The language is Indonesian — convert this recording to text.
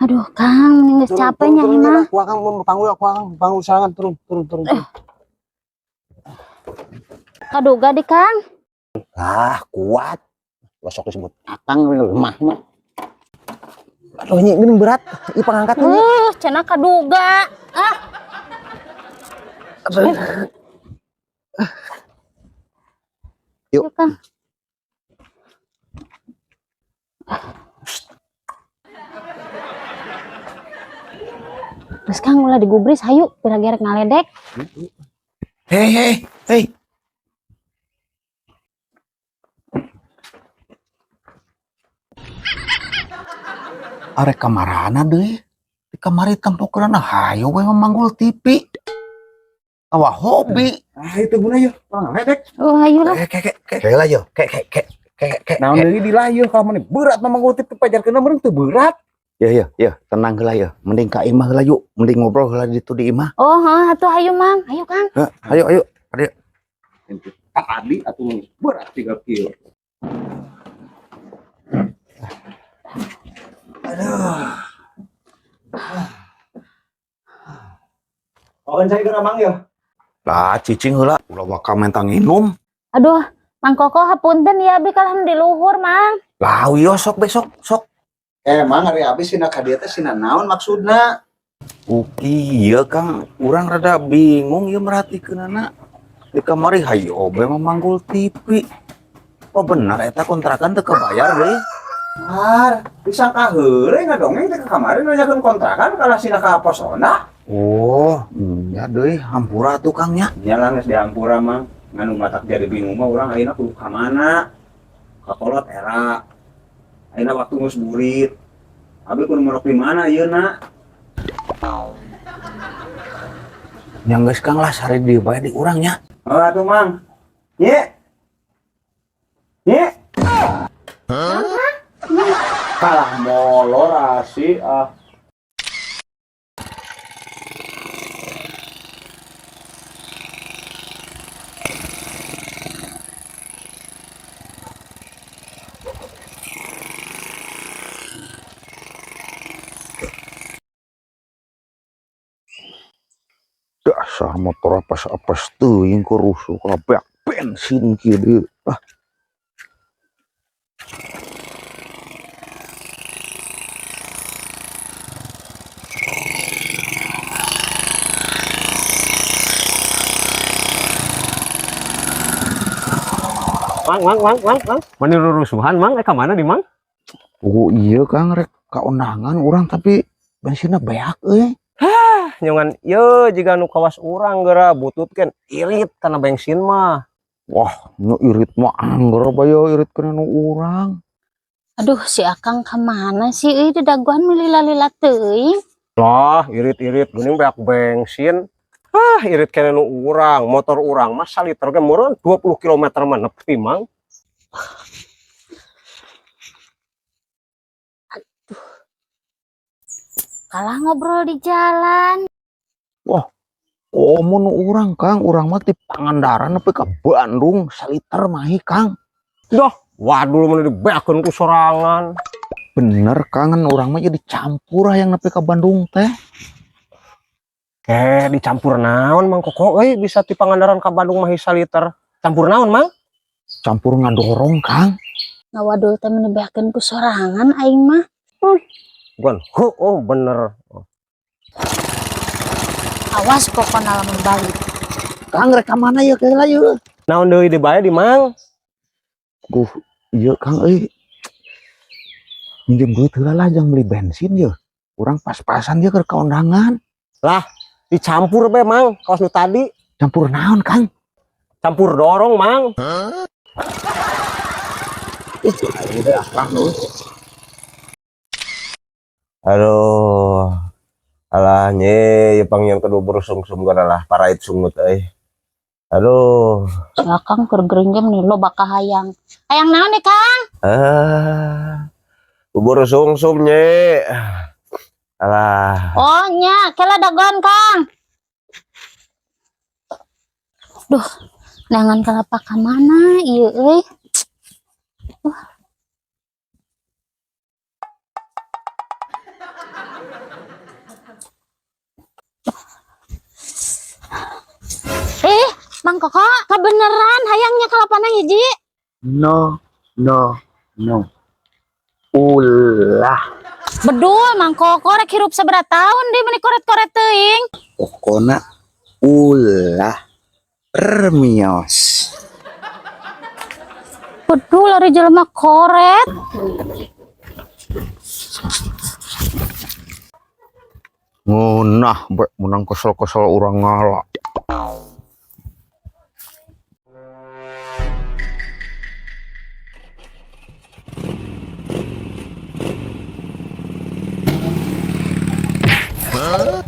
Aduh, Kang, geus capek nya ieu mah. Aku akan panggul serangan turun. Kaduga di Kang. Kuat. Gosok disebut akang lemah mah. Aduh, ini berat. Ih, pangangkat ini. Cenah kaduga. Yuk, Kang. Terus Kang ulah digubris, hayu, gerek-gerek ngaledek. Hei. Arek kamarana deh. Di kamari tempokeun hayu we memanggul TV. Awak hobi. Itu guna yeuh, ngaledek. Oh, hayu lah. Kayak lah yeuh. Kayak. Naon deui di layeuh kalau meni berat memanggul TV pajarkeun meureun teu berat. Ya, tenang heula ya. Mending ka imah heula yuk. Mending ngobrol heula ditu di imah. Oh, atuh hayu Mang. Hayu Kang. Ayo. Tadi atuh berat 3 kilo. Aduh. Kawan saya kena Mang ya. Lah cicing heula, ulah bakal mentang nginum. Aduh, Mang Koko hapunten ya abi kalahan di luhur, Mang. Lah wiyo sok besok. Emang hari abis sina ka dieu teh sina naon maksudna? Iya Kang, urang rada bingung ieu meratikeunana. Di kamari hayu obe memanggul TV. Oh bener eta kontrakan teu kebayar deui. Disangka heureuy ngadongeng teh ka kamari nanyakeun kontrakan kalah sina ka posona. Oh, iya deui hampura tuh Kang nya. Nya lah geus dihampura Mang. Nganu matak jadi bingung mah urang ayeuna kudu ka mana? Ka kolot era. Ayeuna waktu geus burit. Abi kudu morok di mana ayeuna? Yang geus Kang lah sare di bae di urang nya. Oh atuh Mang. Ye. Kalah molor asih ah. Dasar motor apa teuing ku rusuh kabeh bensin kieu deui. Mang. Mani rusuhan, Mang. Ka mana di Mang? Oh iya Kang, rek kaundangan urang tapi bensinna beak euy. Nyongan ieu jiga nu kawas urang geura bututkeun irit kana bensin mah. Wah, nu irit mah anggar bae irit kana nu urang. Aduh, si Akang kemana sih? Di daguan melila-lila teuing. Lah, irit-irit geuning beak bensin. Irit kene nu urang, motor urang mah saliter ge meureun 20 km mah nepi, Mang. Kalah ngobrol di jalan. Wah, komo nu urang Kang, urang mah ti Pangandaran nepi ka Bandung saliter mah Kang. Doh, waduh mun dibeakeun ku sorangan. Bener Kang, urang mah jadi campur yang nepi ka Bandung teh. Dicampur naon Mang Koko euy bisa ti Pangandaran ka Bandung mah saliter. Campur naon, Mang? Campur ngadorong Kang. Ngawadul teh menebeakeun ku sorangan aing mah. Bukan, bener. Awas Koko lamun balik. Kang rek ka mana ya keula yeuh? Naon deui di bae di Mang? Ieu Kang euy. Minjem duit heula lah jang beli bensin yeuh. Urang pas-pasan ye keur kaundangan. Lah, dicampur be Mang, kaos nu tadi. Campur naon Kang? Campur dorong Mang. Udah akang lu. Aduh, alah nye pangyan kedua bersungsum gana lah parait sungut aduh. Si Akang keur gerinjem nih lo bakal hayang. Hayang naon nih Kang? Bubur sungsum nye. Alah. Oh nya, kela dagon Kang. Duh, nangan kelapa ka mana ieu euy? Mang Koko, kebeneran hayangnya kalapanang hiji. No, no, no. Ulah. Bedul Mang Koko rek hirup seberat tahun deh meni koret-koret teuing. Pokona ulah. Permios. Bedul ari jelema koret. Ngunah be menang kesel-kesel orang ngala. Huh?